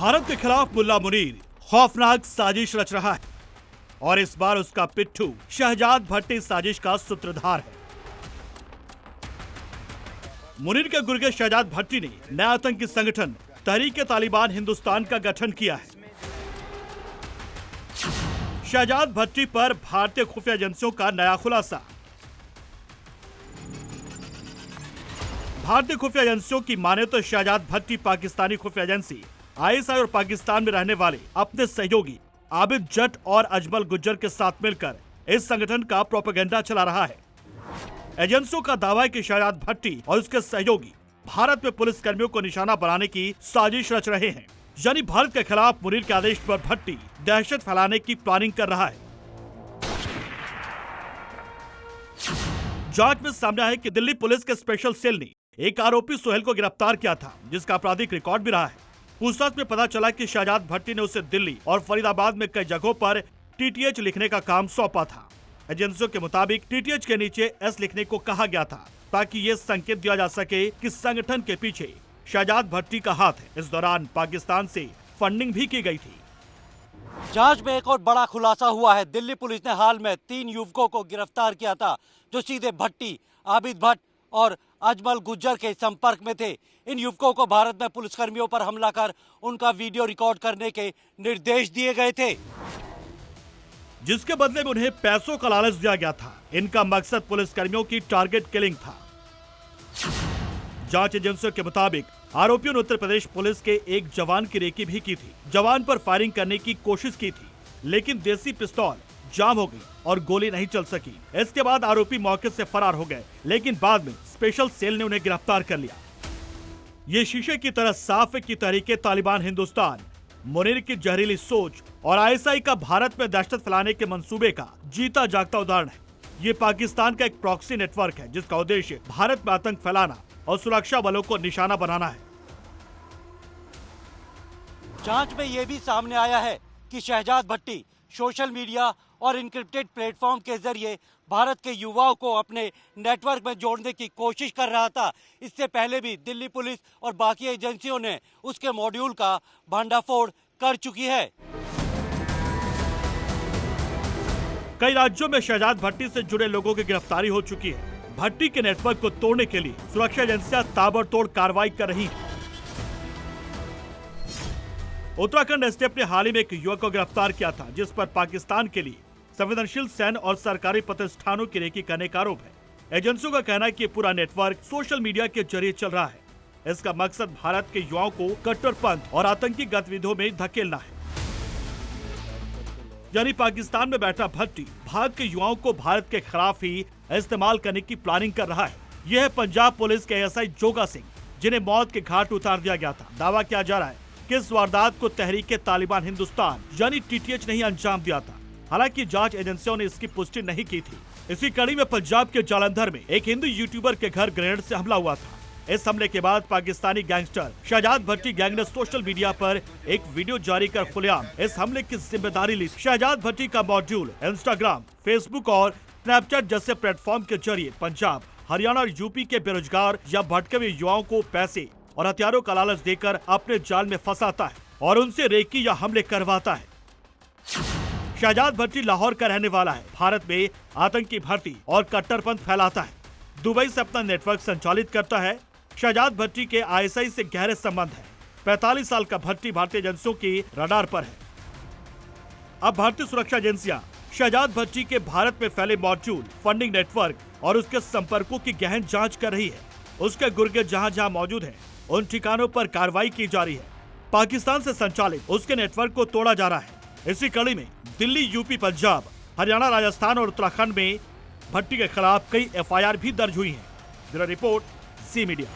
भारत के खिलाफ मुल्ला मुनीर खौफनाक साजिश रच रहा है और इस बार उसका पिट्ठू शहजाद भट्टी साजिश का सूत्रधार है। मुनीर के गुर्गे शहजाद भट्टी ने नया आतंकी संगठन तहरीक-ए-तालिबान हिंदुस्तान का गठन किया है। शहजाद भट्टी पर भारतीय खुफिया एजेंसियों का नया खुलासा। भारतीय खुफिया एजेंसियों की माने तो शहजाद भट्टी पाकिस्तानी खुफिया एजेंसी आईएसआई और पाकिस्तान में रहने वाले अपने सहयोगी आबिद जट और अजमल गुज्जर के साथ मिलकर इस संगठन का प्रोपेगेंडा चला रहा है। एजेंसियों का दावा है कि शहजाद भट्टी और उसके सहयोगी भारत में पुलिस कर्मियों को निशाना बनाने की साजिश रच रहे हैं, यानी भारत के खिलाफ मुनीर के आदेश पर भट्टी दहशत फैलाने की प्लानिंग कर रहा है। जांच में सामने आया कि दिल्ली पुलिस के स्पेशल सेल ने एक आरोपी सोहेल को गिरफ्तार किया था, जिसका आपराधिक रिकॉर्ड भी रहा है। पूछताछ में पता चला कि शहजाद भट्टी ने उसे दिल्ली और फरीदाबाद में कई जगहों पर टीटीएच लिखने का काम सौंपा था। एजेंसियों के मुताबिक टीटीएच के नीचे एस लिखने को कहा गया था ताकि ये संकेत दिया जा सके कि संगठन के पीछे शहजाद भट्टी का हाथ है। इस दौरान पाकिस्तान से फंडिंग भी की गई थी। जांच में एक और बड़ा खुलासा हुआ है। दिल्ली पुलिस ने हाल में 3 युवकों को गिरफ्तार किया था जो सीधे भट्टी, आबिद भट्ट और अजमल गुज्जर के संपर्क में थे। इन युवकों को भारत में पुलिसकर्मियों पर हमला कर उनका वीडियो रिकॉर्ड करने के निर्देश दिए गए थे, जिसके बदले में उन्हें पैसों का लालच दिया गया था। इनका मकसद पुलिसकर्मियों की टारगेट किलिंग था। जांच एजेंसियों के मुताबिक आरोपियों ने उत्तर प्रदेश पुलिस के एक जवान की रेकी भी की थी। जवान पर फायरिंग करने की कोशिश की थी, लेकिन देसी पिस्तौल जाम हो गई और गोली नहीं चल सकी। इसके बाद आरोपी मौके से फरार हो गए, लेकिन बाद में स्पेशल सेल ने उन्हें गिरफ्तार कर लिया। ये शीशे की तरह साफ है कि तहरीक-ए-तालिबान हिंदुस्तान मुनीर की जहरीली सोच और आईएसआई का भारत में दहशत फैलाने के मंसूबे का जीता जागता उदाहरण है। ये पाकिस्तान का एक प्रॉक्सी नेटवर्क है जिसका उद्देश्य भारत में आतंक फैलाना और सुरक्षा बलों को निशाना बनाना है। जांच में यह भी सामने आया है कि शहजाद भट्टी सोशल मीडिया और इनक्रिप्टेड प्लेटफॉर्म के जरिए भारत के युवाओं को अपने नेटवर्क में जोड़ने की कोशिश कर रहा था। इससे पहले भी दिल्ली पुलिस और बाकी एजेंसियों ने उसके मॉड्यूल का भंडाफोड़ कर चुकी है। कई राज्यों में शहजाद भट्टी से जुड़े लोगों की गिरफ्तारी हो चुकी है। भट्टी के नेटवर्क को तोड़ने के लिए सुरक्षा एजेंसियां ताबड़तोड़ कार्रवाई कर रही हैं। उत्तराखंड एसटीएफ ने हाल ही में एक युवक को गिरफ्तार किया था, जिस पर पाकिस्तान के लिए संवेदनशील सैन्य और सरकारी प्रतिष्ठानों की रेकी करने का आरोप है। एजेंसियों का कहना है कि पूरा नेटवर्क सोशल मीडिया के जरिए चल रहा है। इसका मकसद भारत के युवाओं को कट्टरपंथ और आतंकी गतिविधियों में धकेलना है। यानी पाकिस्तान में बैठा भट्टी भारत के युवाओं को भारत के खिलाफ ही इस्तेमाल करने की प्लानिंग कर रहा है। यह है पंजाब पुलिस के एएसआई जोगा सिंह, जिन्हें मौत के घाट उतार दिया गया था। दावा किया जा रहा है कि इस वारदात को तहरीक-ए-तालिबान हिंदुस्तान यानी टीटीएच ने ही अंजाम दिया था। हालांकि जांच एजेंसियों ने इसकी पुष्टि नहीं की थी। इसी कड़ी में पंजाब के जालंधर में एक हिंदू यूट्यूबर के घर ग्रेनेड से हमला हुआ था। इस हमले के बाद पाकिस्तानी गैंगस्टर शहजाद भट्टी गैंग ने सोशल मीडिया पर एक वीडियो जारी कर खुलेआम इस हमले की जिम्मेदारी ली। शहजाद भट्टी का मॉड्यूल इंस्टाग्राम, फेसबुक और स्नैपचैट जैसे प्लेटफॉर्म के जरिए पंजाब, हरियाणा और यूपी के बेरोजगार या भटके हुए युवाओं को पैसे और हथियारों का लालच देकर अपने जाल में फंसाता है और उनसे रेकी या हमले करवाता है। शहजाद भट्टी लाहौर का रहने वाला है। भारत में आतंकी भर्ती और कट्टरपंथ फैलाता है। दुबई से अपना नेटवर्क संचालित करता है। शहजाद भट्टी के आईएसआई से गहरे संबंध है। 45 साल का भट्टी भारतीय एजेंसियों की रडार पर है। अब भारतीय सुरक्षा एजेंसियां शहजाद भट्टी के भारत में फैले मॉड्यूल, फंडिंग नेटवर्क और उसके संपर्कों की गहन जांच कर रही है। उसके गुर्गे जहां जहां मौजूद हैं, उन ठिकानों पर कार्रवाई की जा रही है। पाकिस्तान से संचालित उसके नेटवर्क को तोड़ा जा रहा है। इसी कड़ी में दिल्ली, यूपी, पंजाब, हरियाणा, राजस्थान और उत्तराखंड में भट्टी के खिलाफ कई एफआईआर भी दर्ज हुई हैं। Bureau report, C media.